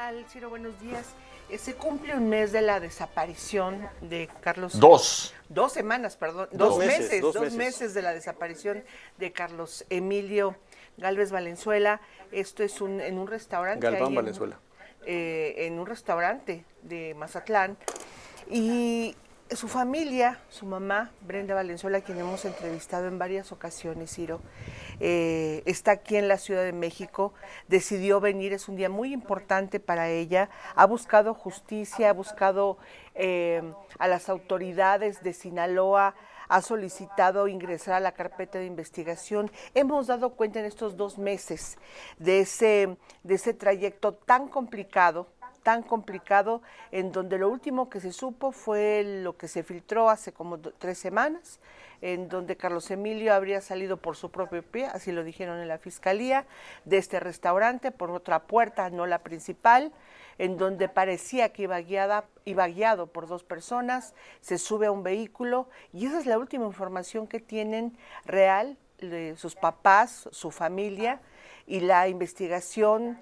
tal, Ciro? Buenos días. Se cumple un mes de la desaparición de Carlos... Dos semanas, perdón. Dos meses de la desaparición de Carlos Emilio Gálvez Valenzuela. Esto es en un restaurante. Galván Valenzuela. En un restaurante de Mazatlán. Y su familia, su mamá, Brenda Valenzuela, quien hemos entrevistado en varias ocasiones, Ciro, está aquí en la Ciudad de México, decidió venir, es un día muy importante para ella, ha buscado justicia, ha buscado a las autoridades de Sinaloa, ha solicitado ingresar a la carpeta de investigación. Hemos dado cuenta en estos 2 meses de ese trayecto tan complicado, en donde lo último que se supo fue lo que se filtró hace como 3 semanas, en donde Carlos Emilio habría salido por su propio pie, así lo dijeron en la fiscalía, de este restaurante por otra puerta, no la principal, en donde parecía que iba guiado por 2 personas, se sube a un vehículo, y esa es la última información que tienen real de sus papás, su familia, y la investigación.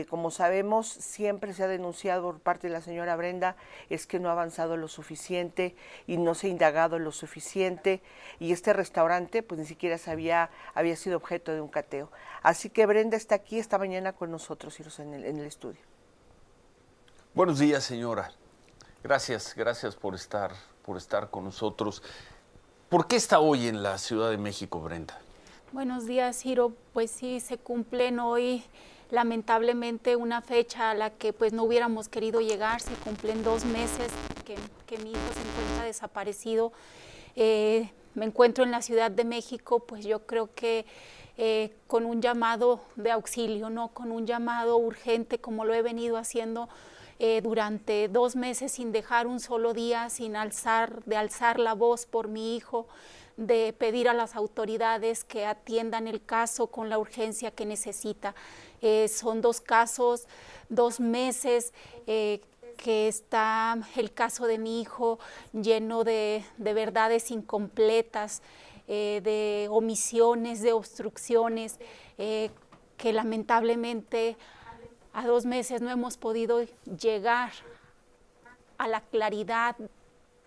Como sabemos, siempre se ha denunciado por parte de la señora Brenda, es que no ha avanzado lo suficiente y no se ha indagado lo suficiente, y este restaurante pues ni siquiera había sido objeto de un cateo. Así que Brenda está aquí esta mañana con nosotros, en el estudio. Buenos días, señora. Gracias por estar con nosotros. ¿Por qué está hoy en la Ciudad de México, Brenda? Buenos días, Ciro. Pues sí, se cumplen hoy lamentablemente una fecha a la que pues no hubiéramos querido llegar. Se cumplen 2 meses que mi hijo se encuentra desaparecido. Me encuentro en la Ciudad de México, pues yo creo que con un llamado de auxilio, ¿no? Con un llamado urgente, como lo he venido haciendo durante 2 meses, sin dejar un solo día, de alzar la voz por mi hijo, de pedir a las autoridades que atiendan el caso con la urgencia que necesita. Son 2 casos, 2 meses que está el caso de mi hijo lleno de verdades incompletas, de omisiones, de obstrucciones, que lamentablemente a 2 meses no hemos podido llegar a la claridad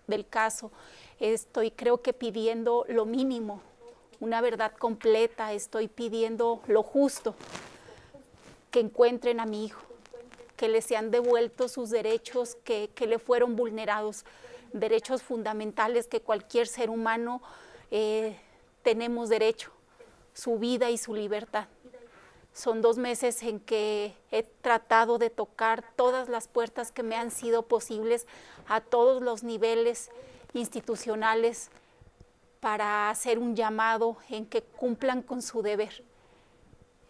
del caso. Estoy, creo que pidiendo lo mínimo, una verdad completa, estoy pidiendo lo justo, que encuentren a mi hijo, que le sean devueltos sus derechos que le fueron vulnerados, derechos fundamentales que cualquier ser humano tenemos derecho, su vida y su libertad. Son 2 meses en que he tratado de tocar todas las puertas que me han sido posibles a todos los niveles institucionales para hacer un llamado en que cumplan con su deber.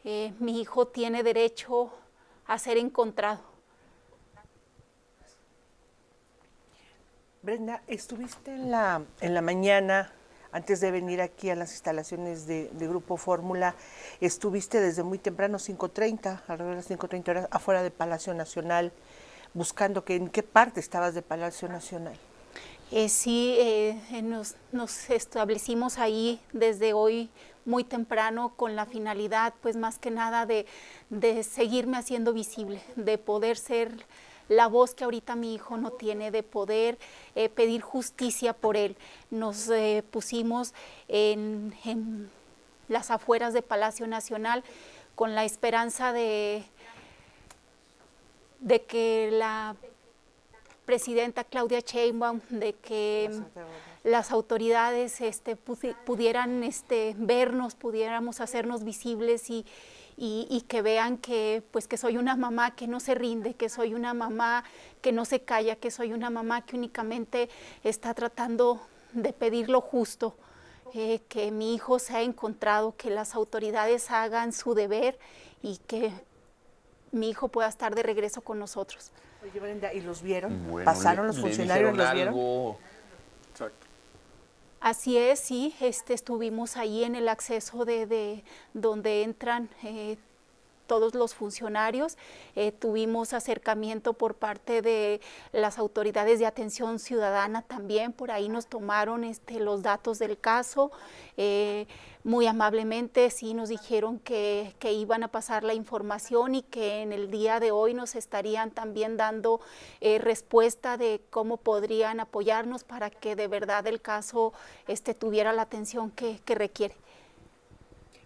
Mi hijo tiene derecho a ser encontrado. Brenda, estuviste en la mañana, antes de venir aquí a las instalaciones de Grupo Fórmula, estuviste desde muy temprano, 5:30, alrededor de las 5:30 horas, afuera de Palacio Nacional, buscando en qué parte estabas de Palacio Nacional. Sí, nos establecimos ahí desde hoy muy temprano con la finalidad, pues más que nada de seguirme haciendo visible, de poder ser la voz que ahorita mi hijo no tiene, de poder pedir justicia por él. Nos pusimos en las afueras de Palacio Nacional con la esperanza de que la presidenta Claudia Sheinbaum, de que las autoridades pudieran vernos, pudiéramos hacernos visibles y que vean que soy una mamá que no se rinde, que soy una mamá que no se calla, que soy una mamá que únicamente está tratando de pedir lo justo, que mi hijo se ha encontrado, que las autoridades hagan su deber y que mi hijo pueda estar de regreso con nosotros. Oye, Brenda, ¿y los vieron? Bueno, ¿Pasaron los funcionarios? ¿Los vieron? Exacto. Así es, sí, estuvimos ahí en el acceso de donde entran todos los funcionarios. Tuvimos acercamiento por parte de las autoridades de atención ciudadana también, por ahí nos tomaron los datos del caso. Muy amablemente sí nos dijeron que iban a pasar la información y que en el día de hoy nos estarían también dando respuesta de cómo podrían apoyarnos para que de verdad el caso tuviera la atención que requiere.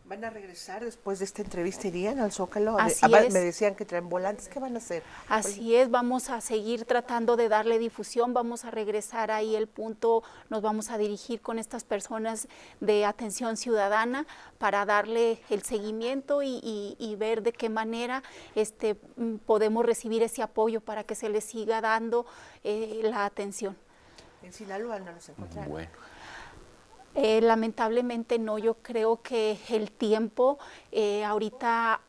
¿Van a regresar después de esta entrevista? ¿Irían al Zócalo? Así es. Me decían que traen volantes. ¿Qué van a hacer? Así es, vamos a seguir tratando de darle difusión, vamos a regresar ahí el punto, nos vamos a dirigir con estas personas de atención ciudadana para darle el seguimiento y ver de qué manera podemos recibir ese apoyo para que se les siga dando la atención. En Sinaloa no los encontraron. Bueno. Lamentablemente no, yo creo que el tiempo ahorita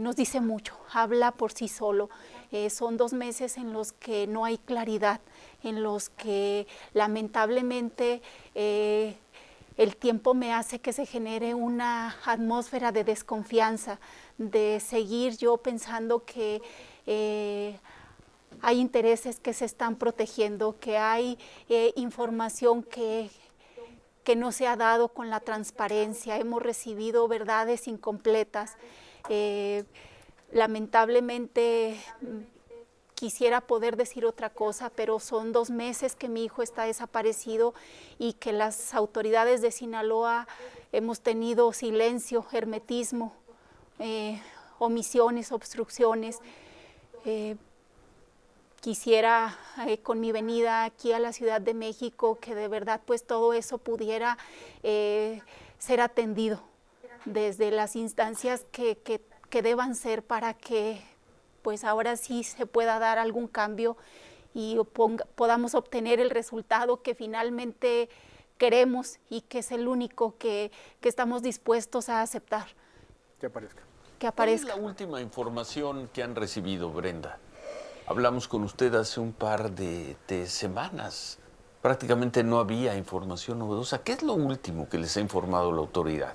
nos dice mucho, habla por sí solo. Son 2 meses en los que no hay claridad, en los que lamentablemente el tiempo me hace que se genere una atmósfera de desconfianza, de seguir yo pensando que hay intereses que se están protegiendo, que hay información que no se ha dado con la transparencia, hemos recibido verdades incompletas. Lamentablemente quisiera poder decir otra cosa, pero son 2 meses que mi hijo está desaparecido y que las autoridades de Sinaloa hemos tenido silencio, hermetismo, omisiones, obstrucciones. Quisiera con mi venida aquí a la Ciudad de México que de verdad pues todo eso pudiera ser atendido desde las instancias que deban ser para que pues ahora sí se pueda dar algún cambio y podamos obtener el resultado que finalmente queremos y que es el único que estamos dispuestos a aceptar. Que aparezca. Que ¿Cuál es aparezca. la última información que han recibido, Brenda? Hablamos con usted hace un par de semanas. Prácticamente no había información novedosa. ¿Qué es lo último que les ha informado la autoridad?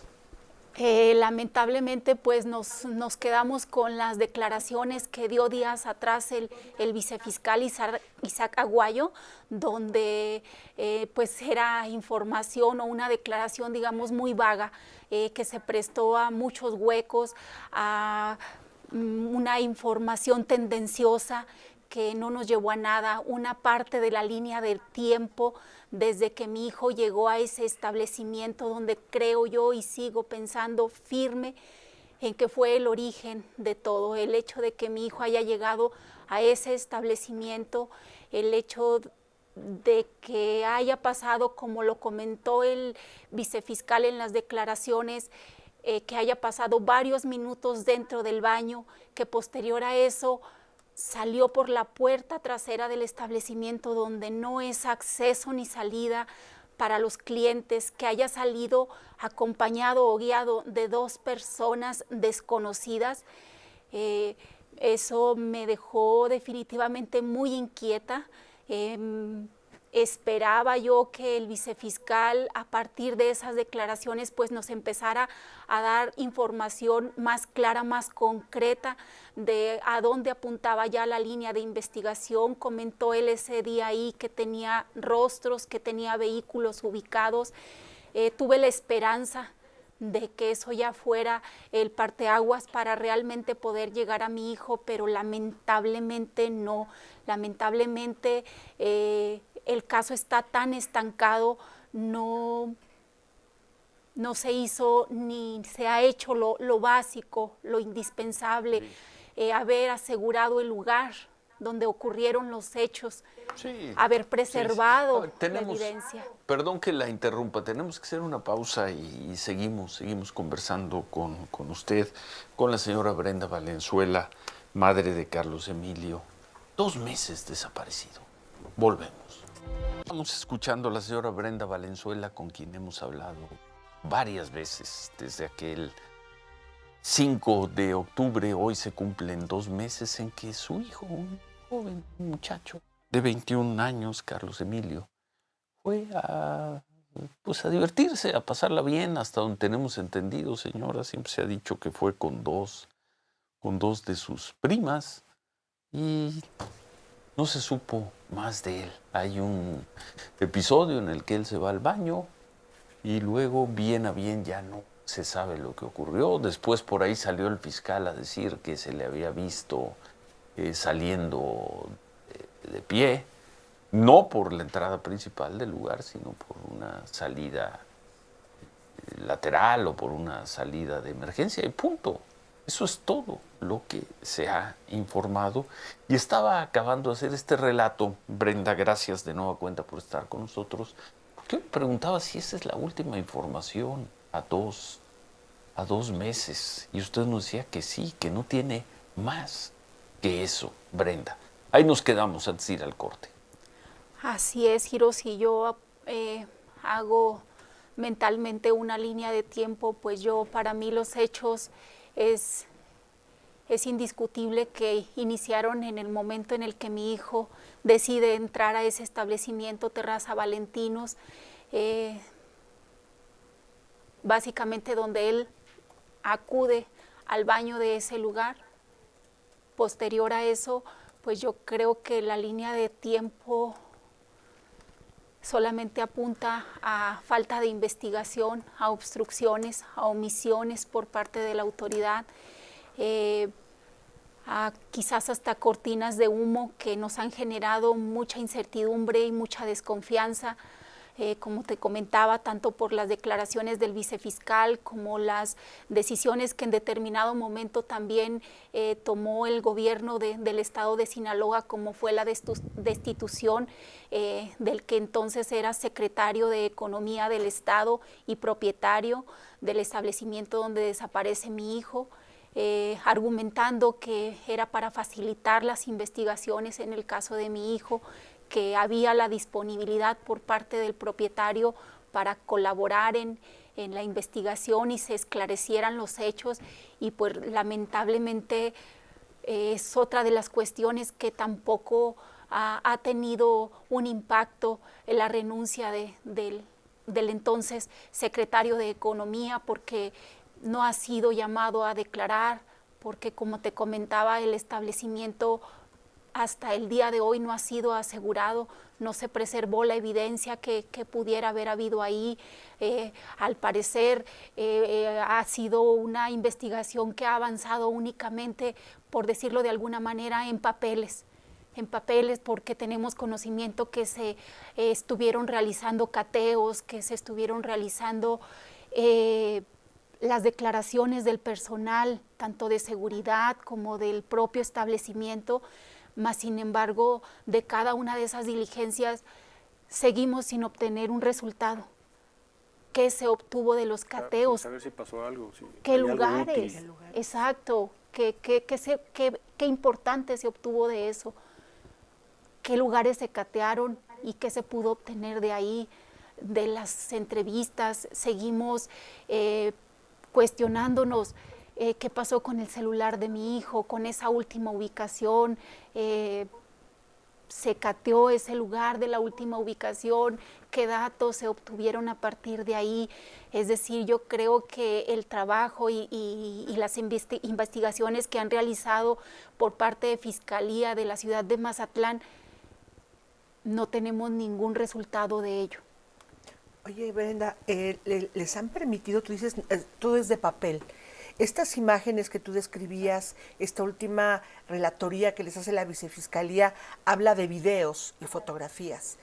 Lamentablemente pues nos quedamos con las declaraciones que dio días atrás el vicefiscal Isaac Aguayo, donde pues era información o una declaración digamos muy vaga que se prestó a muchos huecos, a una información tendenciosa que no nos llevó a nada, una parte de la línea del tiempo desde que mi hijo llegó a ese establecimiento donde creo yo y sigo pensando firme en que fue el origen de todo, el hecho de que mi hijo haya llegado a ese establecimiento, el hecho de que haya pasado, como lo comentó el vicefiscal en las declaraciones, que haya pasado varios minutos dentro del baño, que posterior a eso salió por la puerta trasera del establecimiento donde no es acceso ni salida para los clientes, que haya salido acompañado o guiado de 2 personas desconocidas. Eso me dejó definitivamente muy inquieta. Esperaba yo que el vicefiscal a partir de esas declaraciones pues nos empezara a dar información más clara, más concreta de a dónde apuntaba ya la línea de investigación. Comentó él ese día ahí que tenía rostros, que tenía vehículos ubicados. Tuve la esperanza de que eso ya fuera el parteaguas para realmente poder llegar a mi hijo, pero lamentablemente no, lamentablemente el caso está tan estancado, no se hizo ni se ha hecho lo básico, lo indispensable, haber asegurado el lugar donde ocurrieron los hechos, haber preservado la evidencia. Perdón que la interrumpa, tenemos que hacer una pausa y seguimos conversando con usted, con la señora Brenda Valenzuela, madre de Carlos Emilio. 2 meses desaparecido. Volvemos. Estamos escuchando a la señora Brenda Valenzuela, con quien hemos hablado varias veces desde aquel 5 de octubre. Hoy se cumplen 2 meses en que su hijo, un joven muchacho de 21 años, Carlos Emilio, fue a divertirse, a pasarla bien, hasta donde tenemos entendido, señora. Siempre se ha dicho que fue con 2 con 2 de sus primas y no se supo más de él. Hay un episodio en el que él se va al baño y luego bien a bien ya no se sabe lo que ocurrió. Después por ahí salió el fiscal a decir que se le había visto saliendo de pie, no por la entrada principal del lugar, sino por una salida lateral o por una salida de emergencia y punto. Eso es todo lo que se ha informado. Y estaba acabando de hacer este relato, Brenda, gracias de nueva cuenta por estar con nosotros, porque me preguntaba si esa es la última información a dos meses. Y usted nos decía que sí, que no tiene más que eso, Brenda. Ahí nos quedamos antes de ir al corte. Así es, Giro, si yo hago mentalmente una línea de tiempo, pues para mí los hechos es indiscutible que iniciaron en el momento en el que mi hijo decide entrar a ese establecimiento Terraza Valentinos, básicamente donde él acude al baño de ese lugar. Posterior a eso, pues yo creo que la línea de tiempo solamente apunta a falta de investigación, a obstrucciones, a omisiones por parte de la autoridad, a quizás hasta cortinas de humo que nos han generado mucha incertidumbre y mucha desconfianza, como te comentaba, tanto por las declaraciones del vicefiscal como las decisiones que en determinado momento también tomó el gobierno del estado de Sinaloa, como fue la destitución del que entonces era secretario de Economía del estado y propietario del establecimiento donde desaparece mi hijo, argumentando que era para facilitar las investigaciones en el caso de mi hijo, que había la disponibilidad por parte del propietario para colaborar en la investigación y se esclarecieran los hechos, y pues lamentablemente es otra de las cuestiones que tampoco ha tenido un impacto en la renuncia del entonces secretario de Economía, porque no ha sido llamado a declarar, porque como te comentaba, el establecimiento hasta el día de hoy no ha sido asegurado, no se preservó la evidencia que pudiera haber habido ahí. Al parecer ha sido una investigación que ha avanzado únicamente, por decirlo de alguna manera, en papeles, porque tenemos conocimiento que se estuvieron realizando cateos, que se estuvieron realizando las declaraciones del personal, tanto de seguridad como del propio establecimiento, mas sin embargo, de cada una de esas diligencias seguimos sin obtener un resultado. ¿Qué se obtuvo de los cateos? Saber si pasó algo. Si ¿Qué lugares? Exacto. ¿Qué importante se obtuvo de eso? ¿Qué lugares se catearon y qué se pudo obtener de ahí? De las entrevistas seguimos cuestionándonos qué pasó con el celular de mi hijo, con esa última ubicación, se cateó ese lugar de la última ubicación, qué datos se obtuvieron a partir de ahí. Es decir, yo creo que el trabajo y las investigaciones que han realizado por parte de Fiscalía de la ciudad de Mazatlán, no tenemos ningún resultado de ello. Oye, Brenda, les han permitido, tú dices, todo es de papel. Estas imágenes que tú describías, esta última relatoría que les hace la vicefiscalía, habla de videos y fotografías,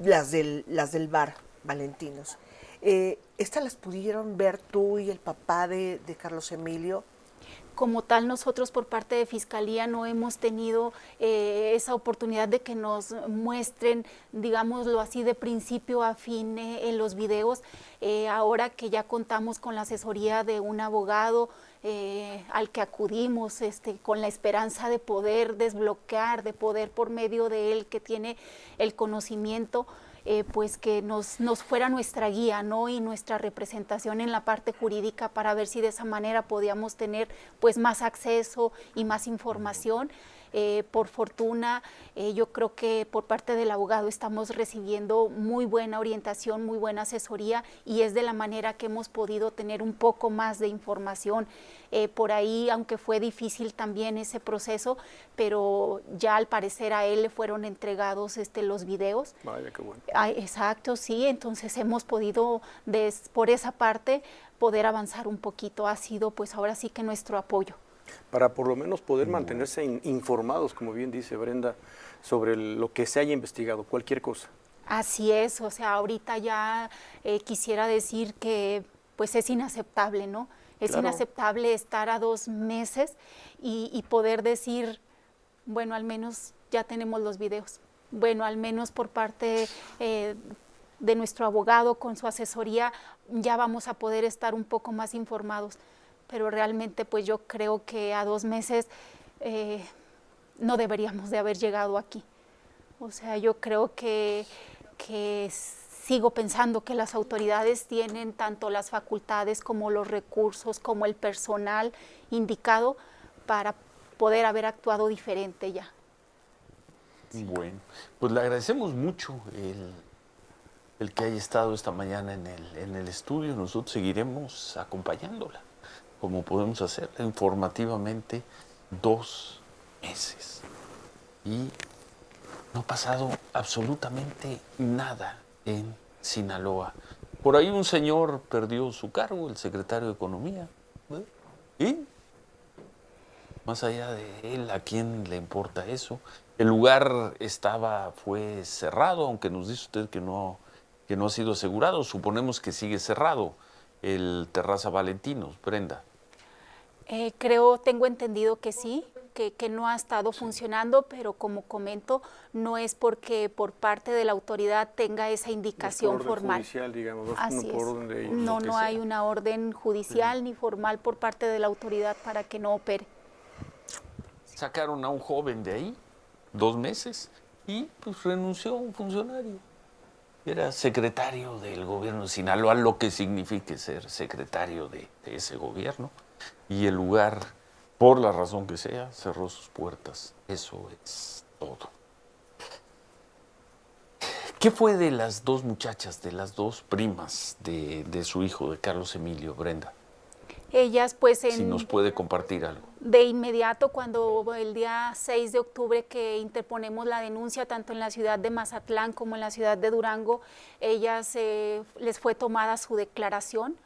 las del bar Valentinos. ¿Estas las pudieron ver tú y el papá de Carlos Emilio? Como tal, nosotros por parte de Fiscalía no hemos tenido esa oportunidad de que nos muestren, digámoslo así, de principio a fin en los videos. Ahora que ya contamos con la asesoría de un abogado al que acudimos con la esperanza de poder desbloquear, de poder por medio de él que tiene el conocimiento, pues que nos fuera nuestra guía, ¿no? Y nuestra representación en la parte jurídica para ver si de esa manera podíamos tener pues más acceso y más información. Por fortuna, yo creo que por parte del abogado estamos recibiendo muy buena orientación, muy buena asesoría, y es de la manera que hemos podido tener un poco más de información. Por ahí, aunque fue difícil también ese proceso, pero ya al parecer a él le fueron entregados los videos. Vaya, qué bueno. Exacto, sí, entonces hemos podido, por esa parte, poder avanzar un poquito. Ha sido pues ahora sí que nuestro apoyo. Para por lo menos poder mantenerse informados, como bien dice Brenda, sobre lo que se haya investigado, cualquier cosa. Así es, o sea, ahorita ya quisiera decir que pues es inaceptable, ¿no? Es Claro. inaceptable estar a 2 meses y poder decir, bueno, al menos ya tenemos los videos. Bueno, al menos por parte de nuestro abogado, con su asesoría, ya vamos a poder estar un poco más informados. Pero realmente pues yo creo que a 2 meses no deberíamos de haber llegado aquí. O sea, yo creo que sigo pensando que las autoridades tienen tanto las facultades como los recursos, como el personal indicado para poder haber actuado diferente ya. Bueno, pues le agradecemos mucho el que haya estado esta mañana en el estudio. Nosotros seguiremos acompañándola, como podemos hacerla informativamente, 2 meses. Y no ha pasado absolutamente nada en Sinaloa. Por ahí un señor perdió su cargo, el secretario de Economía. ¿Y? Más allá de él, ¿a quién le importa eso? El lugar fue cerrado, aunque nos dice usted que no ha sido asegurado. Suponemos que sigue cerrado el Terraza Valentinos, Brenda. Tengo entendido que sí, que no ha estado funcionando, pero como comento, no es porque por parte de la autoridad tenga esa indicación por orden formal. judicial, digamos, Así por es. orden de ellos, No, lo que no sea. hay una orden judicial ni formal por parte de la autoridad para que no opere. Sacaron a un joven de ahí, 2 meses, y pues renunció un funcionario. Era secretario del gobierno de Sinaloa, lo que signifique ser secretario de ese gobierno. Y el lugar, por la razón que sea, cerró sus puertas. Eso es todo. ¿Qué fue de las 2 muchachas, de las 2 primas de su hijo, de Carlos Emilio, Brenda? Ellas pues Si nos puede compartir algo. de inmediato, cuando el día 6 de octubre que interponemos la denuncia, tanto en la ciudad de Mazatlán como en la ciudad de Durango, ellas les fue tomada su declaración.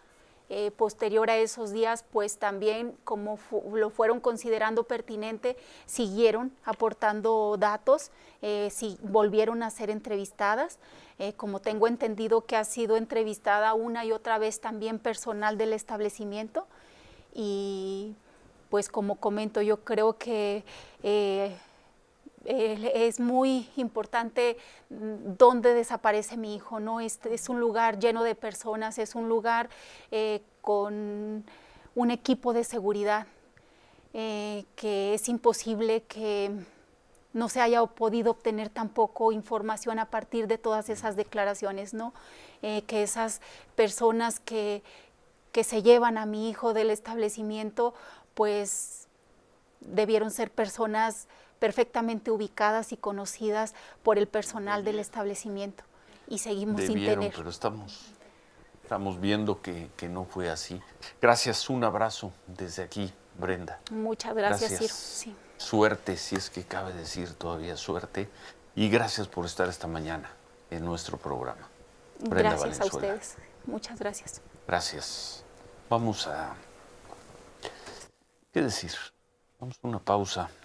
Posterior a esos días, pues también, como lo fueron considerando pertinente, siguieron aportando datos, volvieron a ser entrevistadas. Como tengo entendido que ha sido entrevistada una y otra vez también personal del establecimiento. Y pues como comento, yo creo que es muy importante dónde desaparece mi hijo, ¿no? Es un lugar lleno de personas, es un lugar con un equipo de seguridad que es imposible que no se haya podido obtener tampoco información a partir de todas esas declaraciones, ¿no? Que esas personas que se llevan a mi hijo del establecimiento, pues debieron ser personas perfectamente ubicadas y conocidas por el personal del establecimiento, y seguimos sin tener. Pero estamos viendo que no fue así. Gracias, un abrazo desde aquí, Brenda. Muchas gracias, Ciro. Sí. Suerte, si es que cabe decir todavía suerte, y gracias por estar esta mañana en nuestro programa. Brenda Gracias Valenzuela. a ustedes. Muchas gracias. Gracias. Vamos a... ¿Qué decir? Vamos a una pausa.